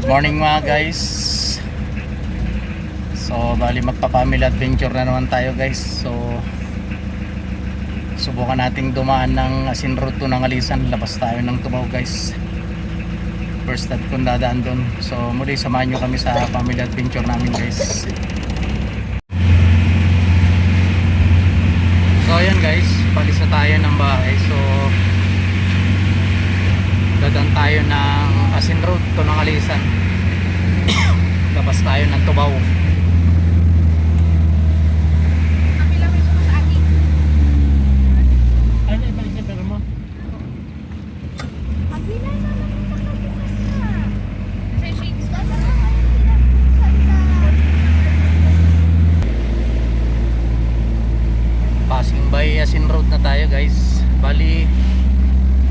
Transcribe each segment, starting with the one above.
Morning mga guys. So bali magpa-family adventure na naman tayo guys. So subukan nating dumaan ng Asin Road to Nangalisan. Labas tayo ng Cubao guys. First stop kung dadaan dun. So muli samahan nyo kami sa family adventure namin guys. So ayan guys, palis na tayo ng bahay. So dadaan tayo ng Asin Road to Nangalisan. Labas tayo ng Cubao. Passing by Asin Road na tayo guys. Bali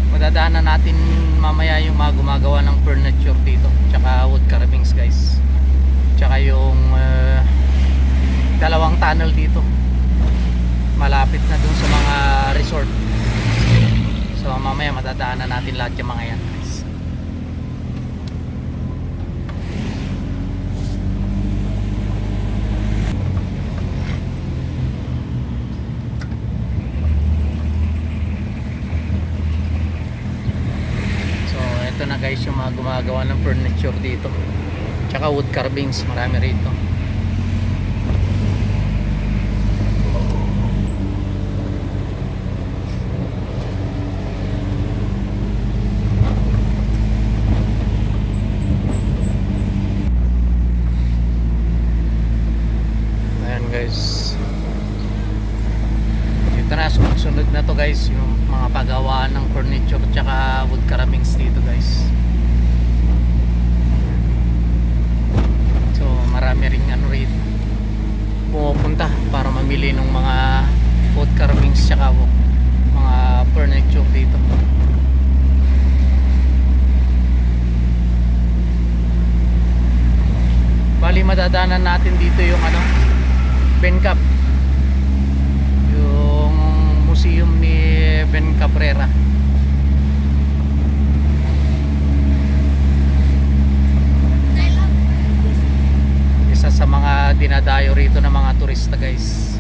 madadaanan natin mamaya yung mga gumagawa ng furniture dito, tsaka wood carvings guys, tsaka yung dalawang tunnel dito malapit na dun sa mga resort. So mamaya madadaanan natin lahat yung mga yan guys. Ito na guys yung mga gumagawa ng furniture dito, tsaka wood carvings, marami rito. Ayan guys, dito na sunod na to guys yung mga paggawaan ng furniture tsaka wood carvings dito guys. So marami ring ano rito pumupunta para mamili ng mga wood carvings tsaka mga furniture dito. Bali madadaanan natin dito yung ano, Bencap, yung museum ni Ben Cabrera. Isa sa mga dinadayo rito ng mga turista guys.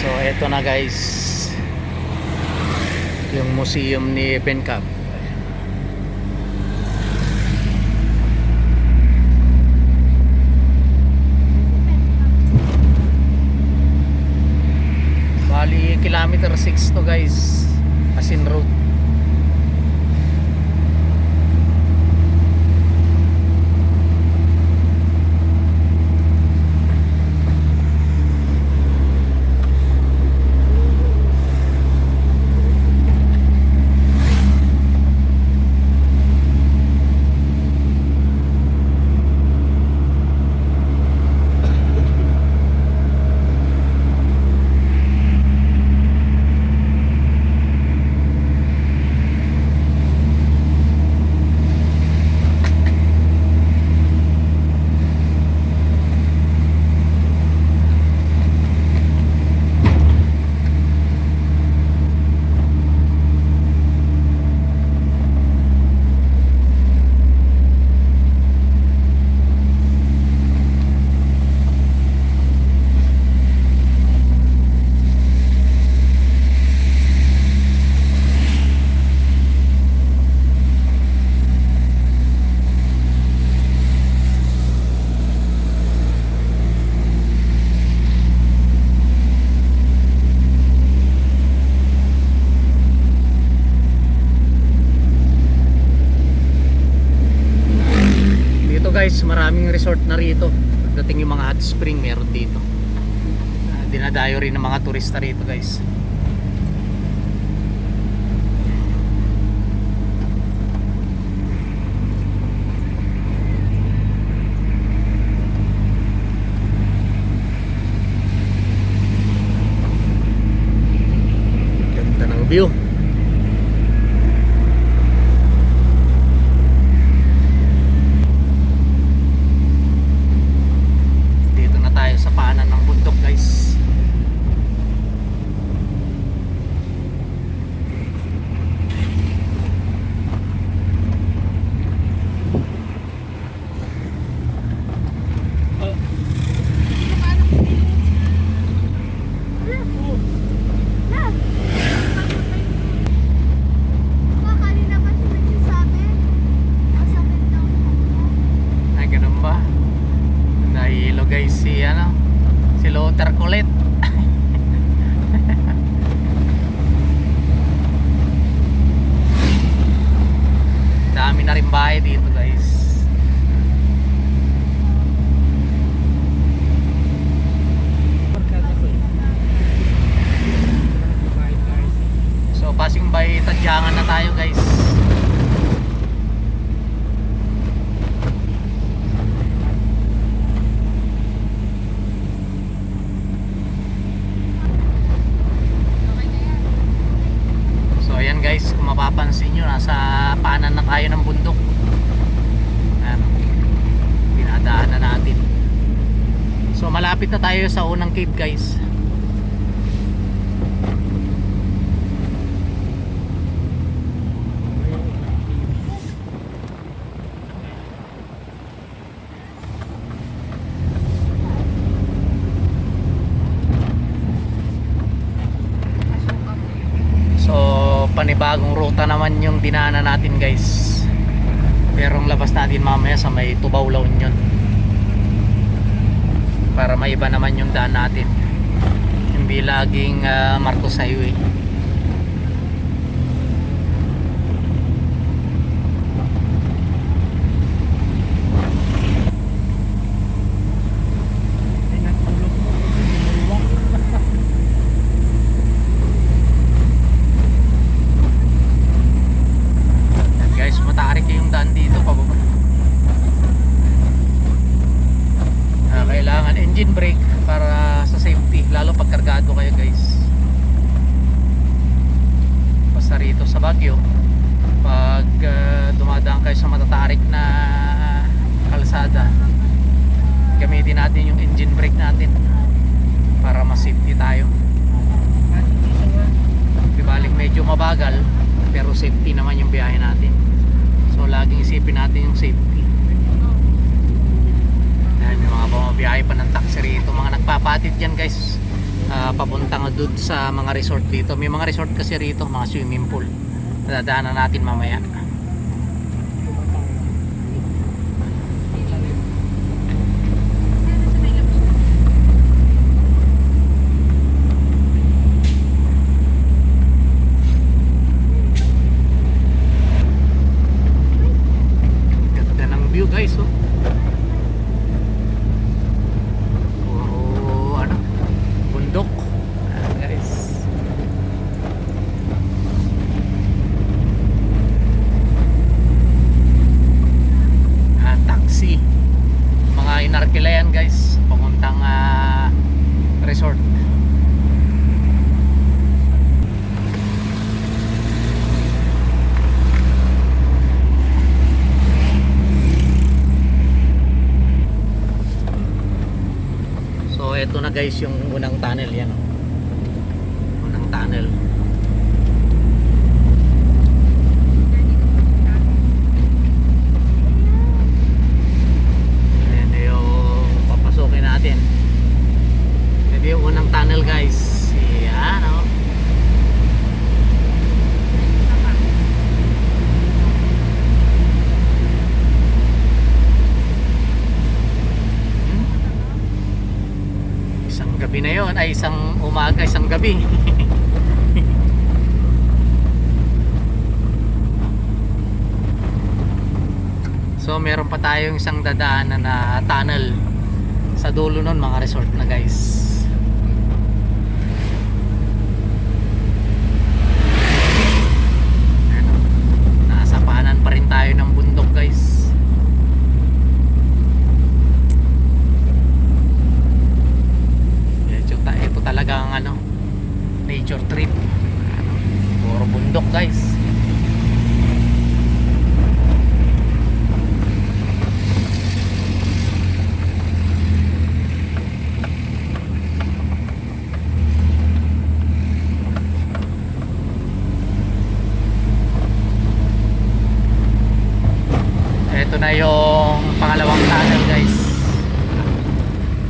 So eto na guys yung museum ni Bencap. Bali kilometer 6 to guys, Asin Road. Guys, maraming resort na rito. Pagdating yung mga hot spring meron dito. Dinadayo rin ng mga turista rito guys. Ganda ng view. Nahihilo guys si Lothar Colette. Dami na rin bahay dito guys. So passing by Tadyangan na tayo guys. So ayan guys, kung mapapansin nyo, nasa paanan na tayo ng bundok. Ayan, dinadaan na natin. So malapit na tayo sa unang cave guys. Panibagong ruta naman yung dinaanan natin guys, pero ang labas natin mamaya sa may Tubaw La Union para maiba naman yung daan natin, hindi laging Marcos Highway. Kailangan engine brake para sa safety, lalo pag kargado kayo guys. Basta rito sa Baguio, pag dumadaan kayo sa matatarik na kalsada, gamitin natin yung engine brake natin para mas safety tayo. Di baling medyo mabagal, pero safety naman yung biyahe natin. So laging isipin natin yung safety. May mga bumabiyahe pa ng taxi rito, mga nagpapatid yan guys, papunta nga doon sa mga resort dito. May mga resort kasi rito, mga swimming pool, dadaanan natin mamaya. Ganda ng view guys, oh. Inarkila yan guys, papuntang resort. So eto na guys yung unang tunnel yan, oh. Unang tunnel. Ito yung unang tunnel guys. Yan, oh. Isang gabi na yun, ay isang umaga, isang gabi. So meron pa tayong isang dadaanan na tunnel sa dulo nun, mga resort na guys. Nasa paanan pa rin tayo ng bundok guys. Ito talagang nature trip. Puro bundok guys. Ito na yung pangalawang tunnel guys.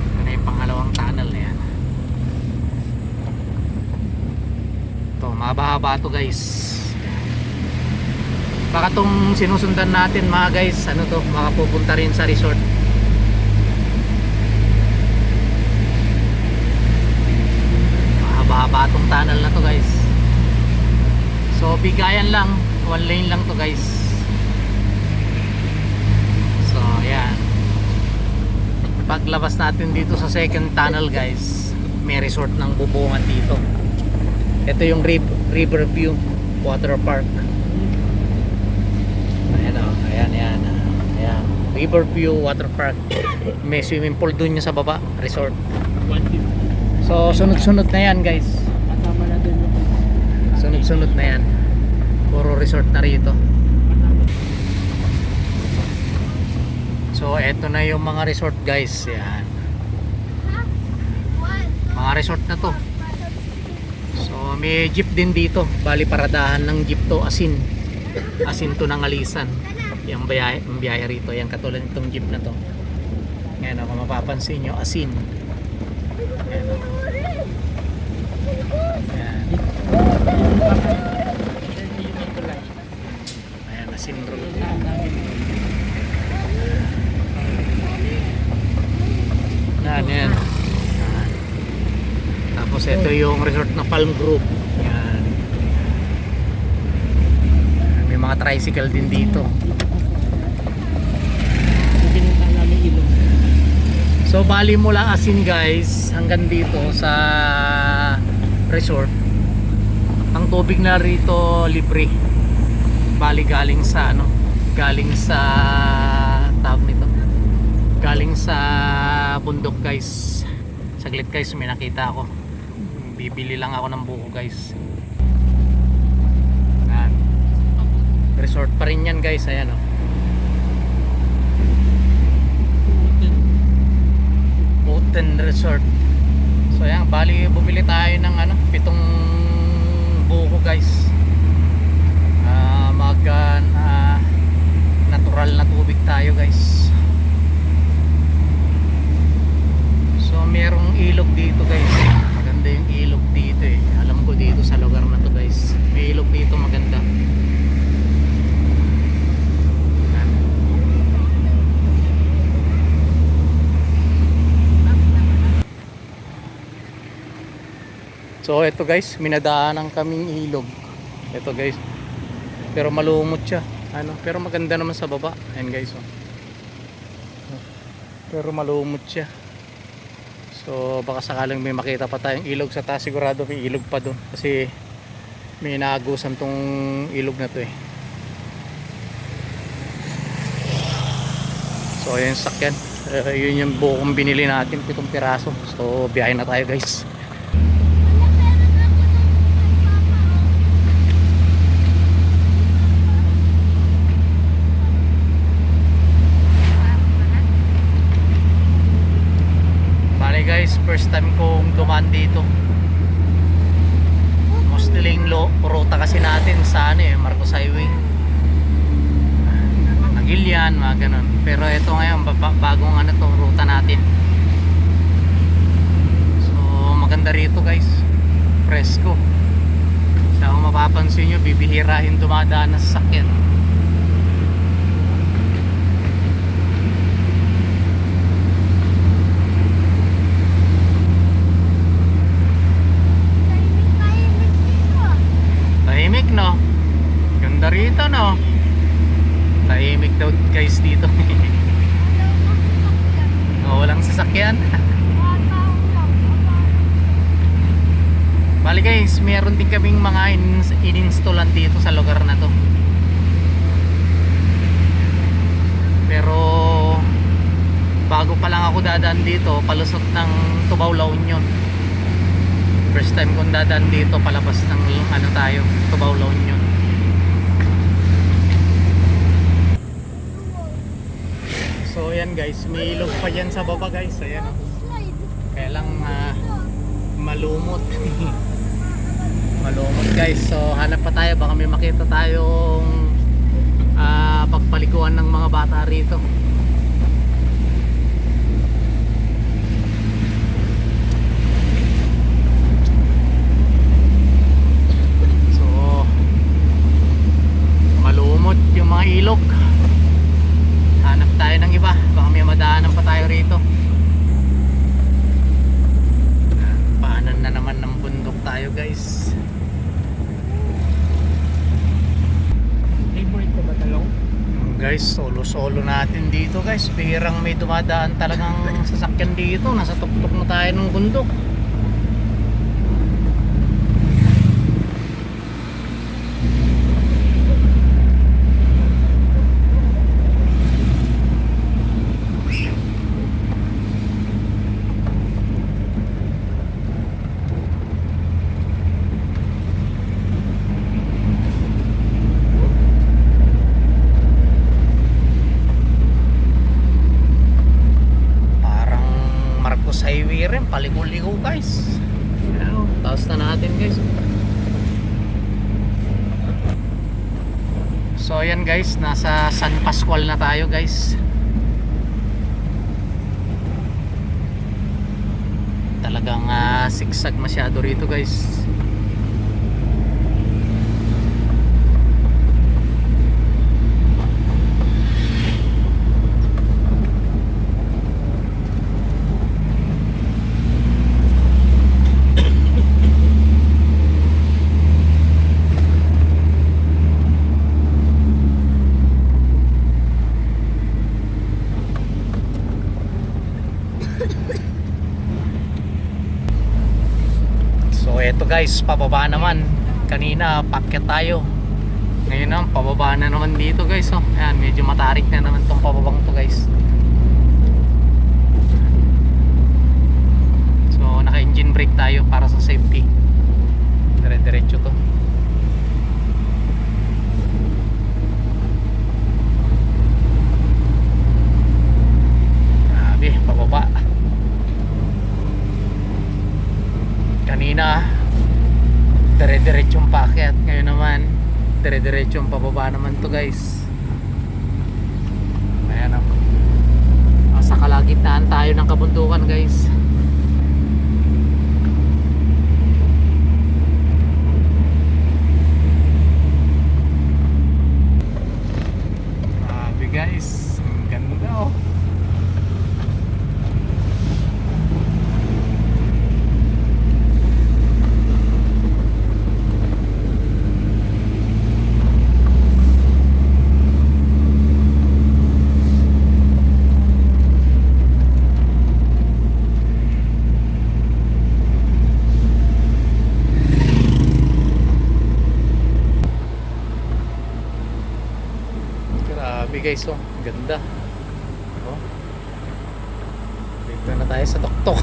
Ito na yung pangalawang tunnel na yan. Ito, mahaba-haba ito guys. Baka itong sinusundan natin mga guys, ano to, makapupunta rin sa resort. Patong tunnel na to guys. So bigayan lang, one lane lang to guys. So ayan, paglabas natin dito sa second tunnel guys, may resort ng bubungan dito. Ito yung Riverview Water Park. Ayan o, ayan. Riverview Water Park. May swimming pool dun yung sa baba, resort. So sunod-sunod na yan guys. Sunod-sunod na yan. Puro resort na rito. So eto na yung mga resort guys. Yan. Mga resort na to. So may jeep din dito. Bali paradahan ng jeep to, Asin to ng Alisan. Yung biyahe rito. Yan katulad nitong jeep na to. Yan o, kung mapapansin nyo, Asin. Yan o. Yan. Ayan, Asin Road. Yan. Tapos ito yung resort na Palm Group. Yan. May mga tricycle din dito. So bali mula Asin guys hanggang dito sa resort, ang tubig na rito libre. Bali galing sa tawag nito, galing sa bundok guys. Saglit guys, may nakita ako, bibili lang ako ng buko guys. Yan. Resort pa rin yan guys. Ayan o, Boten Resort. So ayan, bali bumili tayo ng 7 buko guys. Natural na tubig tayo guys. So merong ilog dito guys. Maganda yung ilog dito eh. Alam ko dito sa lugar na to guys, may ilog dito maganda. So ito guys, minadaanan kaming ilog. Ito guys, pero malumot siya. Pero maganda naman sa baba. Ayan guys, oh. Pero malumot siya. So baka sakalang may makita pa tayong ilog sa taas. Sigurado may ilog pa doon, kasi may naagusan tong ilog na to eh. So ayan sakyan. Yun yung bukong binili natin, 7 piraso. So biyahe na tayo guys. Guys, first time kong dumaan dito. Mostly ruta kasi natin sa Marcos Highway, Agilian, mga ganun. Pero ito ngayon, bagong ruta natin. So maganda rito guys, presko. So kung mapapansin nyo, bibihirahin dumadaan na sasakyan. Tahimik no? Ganda rito no? Tahimik daw guys dito. Walang sasakyan. Bali guys, meron din kaming mga in-installan dito sa lugar na to. Pero bago pa lang ako dadaan dito, palusot ng Tubao, La Union. First time kong dadaan dito, palabas ng Tubao, La Union. So ayan guys, may ilog pa dyan sa baba guys. Ayan o. Kaya lang malumot. Malumot guys. So hanap pa tayo, baka may makita tayong pagpalikuan ng mga bata rito. Malumot yung mga ilog. Hanap tayo ng iba, baka may madaanan pa tayo rito. Paanan na naman ng bundok tayo guys, solo natin dito guys. Pirang may dumadaan talagang sasakyan dito. Nasa tuktok na tayo ng bundok. Highway rin, paliko-liko guys. Taas na natin guys. So ayan guys, nasa San Pascual na tayo guys. Talagang sigsag masyado rito guys. So eto guys, pababa naman. Kanina pakyat tayo. Ngayon naman pababa na naman dito guys. Oh, ayan, medyo matarik na naman tong pababang to guys. So naka engine brake tayo para sa safety. Dire-diretso to. Grabe, pababa. Kanina dire-diretsong paakyat, ngayon naman dire-diretsong pababa naman to guys. Ayan o, sa kalagitnaan tayo ng kabundukan guys. Grabe guys, ang ganda oh. Grabe guys, oh, ganda. Oh. Dito na tayo sa tuktok.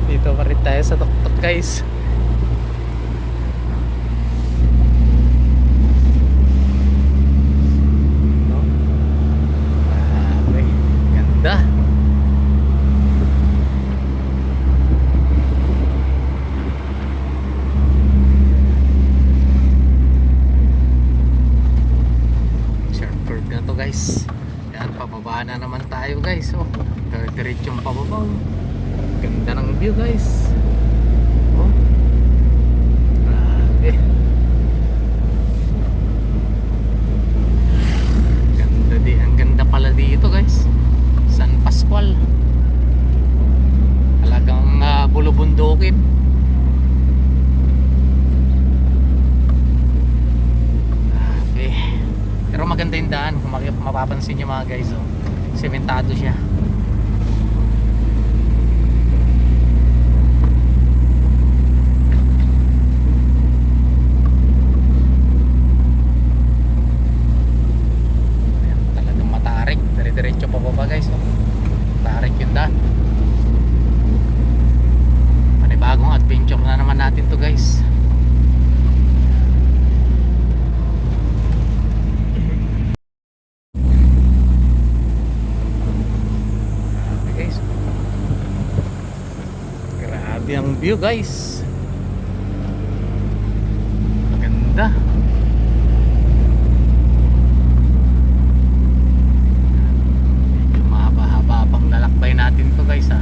Dito pa rin tayo sa tuktok guys. Oh. Grabe, ganda. Guys, yan, pababa na naman tayo guys. Oh, diretsong pababa. Ganda ng view guys. Oh, grabe. Ganda di, ang ganda pala dito guys. San Pascual. Talagang bulubundukin. Pero maganda yung daan, kung mapapansin nyo mga guys, oh, sementado siya. Ayan, talagang matarik, dire-diretso pa ba guys, oh. Matarik yung daan. Panibagong adventure na naman natin to guys. Ang view guys, ganda. Medyo mahaba-haba pang lalakbay natin to guys ha.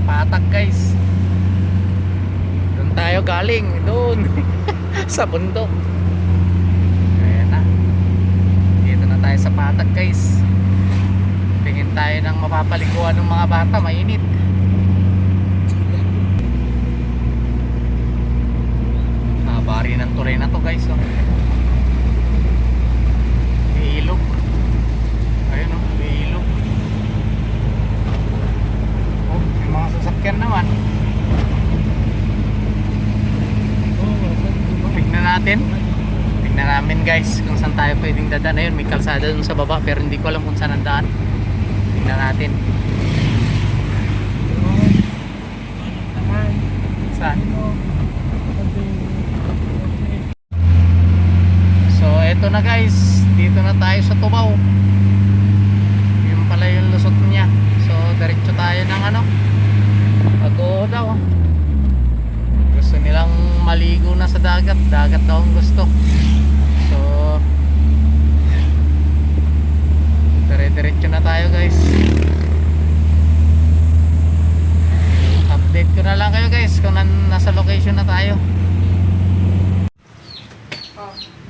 Patag guys. Doon tayo galing, doon sa bundok. Ayan na. Dito na tayo sa Patag guys. Tingin tayo ng mapapaliguan ng mga bata, mainit. Bari ng tulay na to guys, oh. May ilog. Ayun, oh, may ilog. Oh, may mga sasakyan naman. Tignan natin. Tignan namin guys kung saan tayo pwedeng dadaan. Ayun, may kalsada dun sa baba pero hindi ko alam kung saan ang daan. Tignan natin. Saan? Ito na guys, dito na tayo sa Tubaw. Yun pala yung lusot niya. So diretso tayo ng ano, Ago daw. Gusto nilang maligo na sa dagat. Dagat daw ang gusto. So dire-diretso na tayo guys. Update ko na lang kayo guys kung nasa location na tayo.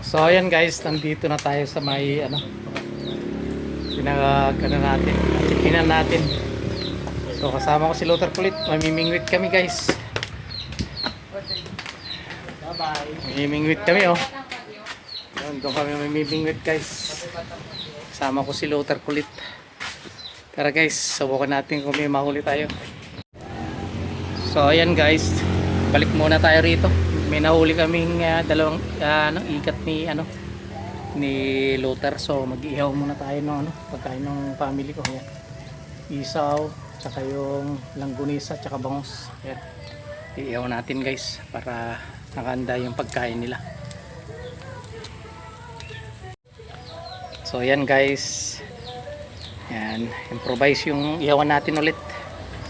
So ayan guys, nandito na tayo sa may ano, natin, checkinan natin. So kasama ko si Luther Kulit, mamimingwit kami guys. Bye bye. Mamimingwit kami oh. Doon kami mamimingwit guys. Kasama ko si Luther Kulit. Tara guys, subukan natin kung may mahuli tayo. So ayan guys, balik muna tayo rito. May nahuli kaming dalawang ikat ni Luther. So mag-ihaw muna tayo ng pagkain ng family ko. Ayan. Isaw, tsaka yung langgunisa, tsaka bangus. Ayan. Iihaw natin guys para nakahanda yung pagkain nila. So ayan guys. Ayan, improvise yung ihawan natin ulit.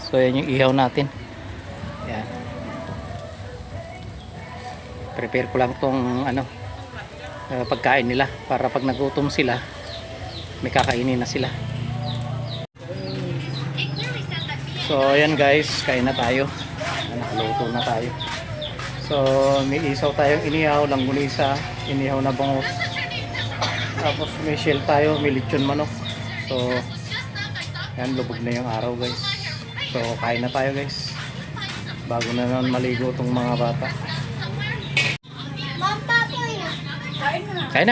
So ayan yung ihaw natin. Ayan. Prepare ko lang tong pagkain nila para pag nagutom sila may kakainin na sila. So ayan guys, kain na tayo. Nakaluto na tayo. So may isaw tayong inihaw, langgunisa, inihaw na bangus. Tapos may shell tayo, may lechon manok. So yan, lubog na yung araw guys. So kain na tayo guys bago na naman maligo tong mga bata. Kain na.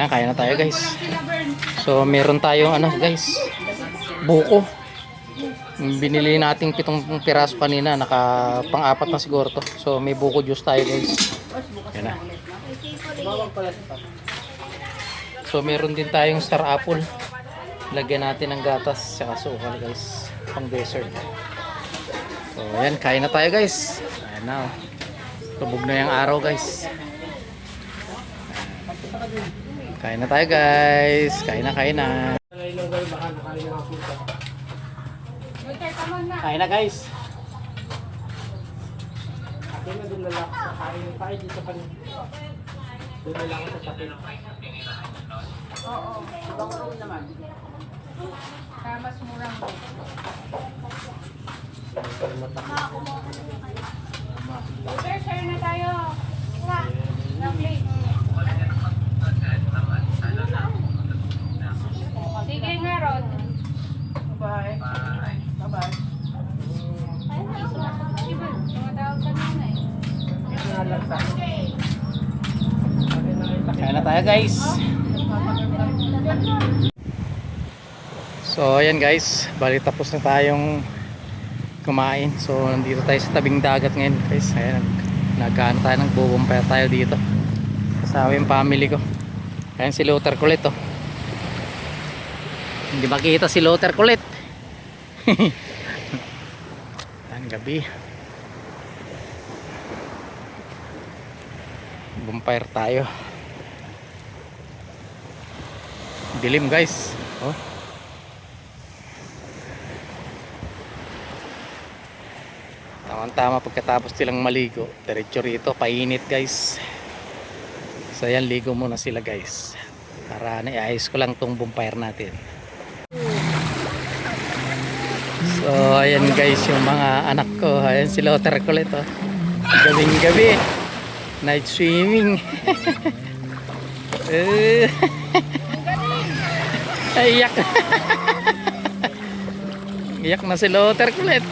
Kain na tayo guys. So meron tayong guys, buko. Binili nating 7 piraso kanina, naka pang-4 na siguro to. So may buko juice tayo guys. Yan na. So meron din tayong star apple. Lagyan natin ng gatas saka sukal guys, pang dessert. So ayan, kain na tayo guys. Ayan na. Lubog na yung araw guys. Kain na tayo guys. Kain na. Kain na guys. Oo, ibang roll naman. Mas murang roll. Share na tayo. Lovely. Sige nga, Rod. Bye-bye. Bye-bye. Tumatawag ka na eh. Kain na tayo guys. So ayan guys, bali tapos na tayong kumain. So nandito tayo sa tabing dagat ngayon guys. Ayan, nagkaan tayo, nagbubumpaya tayo dito. Kasama yung family ko. Ayan si Luther Kulit oh. Hindi makita si Luther Kulit. Ang gabi. Bumpire tayo. Dilim guys. Oh. Tama pagkatapos silang maligo, diretso rito, painit guys. So ayan, ligo muna sila guys. Para naiayos ko lang tong bumpire natin. So, ayan guys, yung mga anak ko. Ayan si Lothar kulit, oh. Gabing gabi. Night swimming. Iyak. Iyak na si Lothar kulit.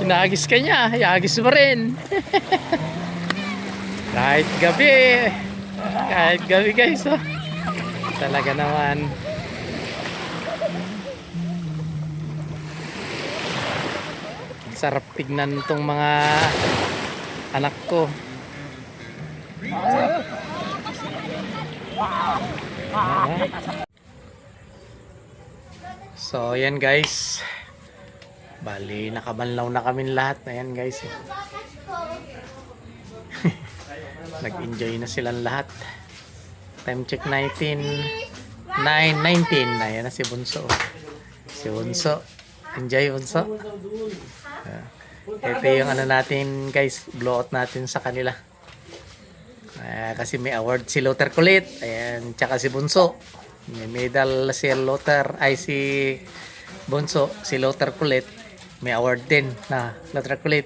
Hinagis ka niya. Hagis mo rin. Kahit gabi. Kahit gabi guys, oh. Talaga naman. Sarap tignan tong mga anak ko. So ayan guys, bali nakabanlaw na kami lahat. Ayan guys, nag-enjoy na silang lahat. Time check 9:19. Ayan na si Bunso. Si Bunso, enjoy Bunso. Ito yung ano natin guys, blowout natin sa kanila. Kasi may award si Lothar kulit. Ayan, tsaka si Bunso. May medal si Lothar, ay si Bunso, si Lothar kulit. May award din na Lothar kulit.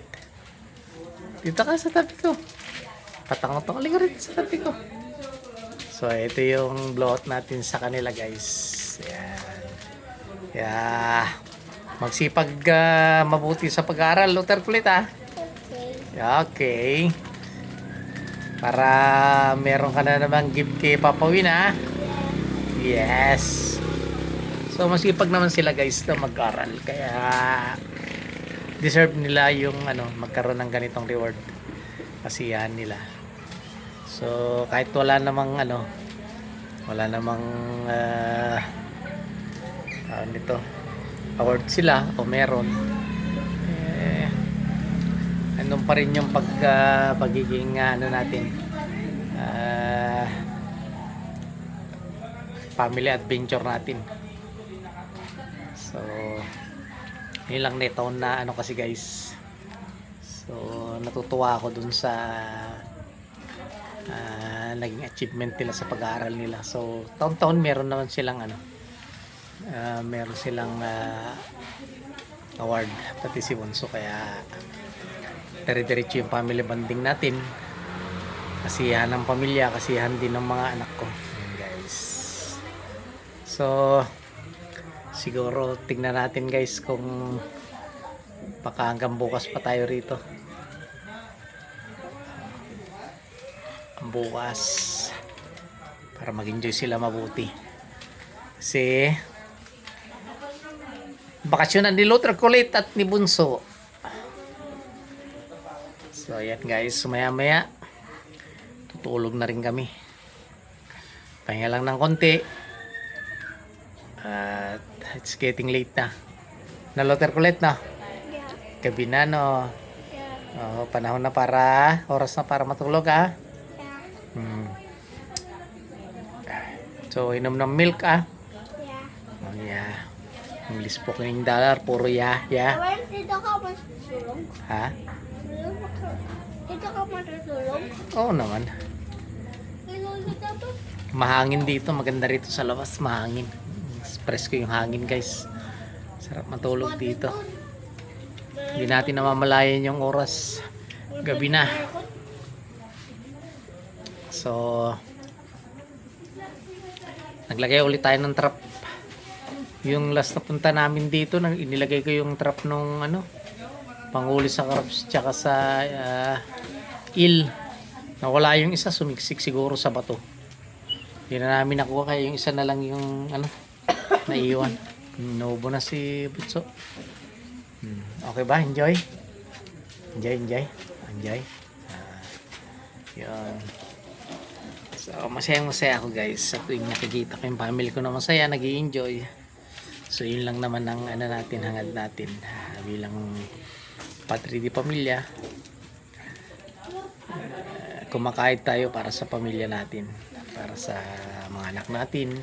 Dito ka sa tabi ko. Patang-tang ka rin sa tabi ko. So ito yung blowout natin sa kanila guys. Ayan. Yeah. Magsipag mabuti sa pag-aaral, Lothar kulit, ah. Okay. Para meron ka na namang gift kay Papa Win, ah. Yes. So masipag naman sila guys na mag-aral. Kaya deserve nila yung magkaroon ng ganitong reward. Kasiyahan nila. So kahit wala namang nito award sila o meron, andun pa rin yung pagiging natin, family adventure natin. So yun lang nito na kasi guys. So natutuwa ako dun sa naging achievement nila sa pag-aaral nila. So taon-taon meron naman silang meron silang award, pati si Bunso. Kaya dire-diretso yung family bonding natin. Kasiyahan ng pamilya, kasiyahan din ng mga anak ko. Ayan guys. So siguro tingnan natin guys kung baka hanggang bukas pa tayo rito. Bukas para mag-enjoy sila mabuti. Kasi bakasyonan ni Lothar kulit at ni Bunso. So ayan guys, maya-maya tutulog na rin kami. Pahinga lang ng konti. At it's getting late na. Na Lothar kulit na. Gabi na, no. Panahon na oras na para matulog, ah. So inom ng milk, ah. Oh yeah. English po kayong dollar, puro ya. Dito ka matutulog? Ha? Dito ka matutulog? Oo naman. Mahangin dito, maganda rito sa labas, mahangin. Presko yung hangin guys. Sarap matulog dito. Hindi natin namamalayan yung oras. Gabi na. So naglagay ulit tayo ng trap. Yung last na punta namin dito, inilagay ko yung trap nung panghuli sa crabs tsaka sa eel. Nawala yung isa, sumiksik siguro sa bato. Hindi na namin nakuha, kaya yung isa na lang yung naiwan. Naubo na si Butso. Okay ba? Enjoy? Enjoy? Yun. So masayang-masaya ako guys sa tuwing nakikita ko yung family ko na masaya, nag-i-enjoy. So yun lang naman ang natin, hangad natin bilang padre di pamilya. Kumakahit tayo para sa pamilya natin, para sa mga anak natin.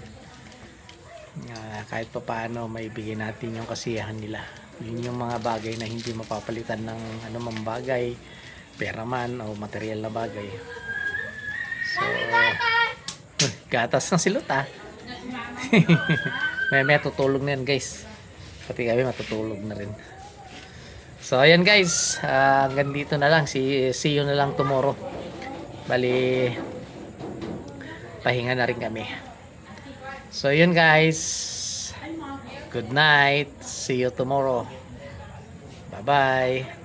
Kahit pa paano maibigay natin yung kasiyahan nila. Yun yung mga bagay na hindi mapapalitan ng anumang bagay, pera man o material na bagay. So Gatas ng silot ah. May tutulog na yan guys. Pati kami matutulog na rin. So ayan guys, hanggang dito na lang. See you na lang tomorrow. Bali, pahinga na rin kami. So yun guys. Good night. See you tomorrow. Bye bye.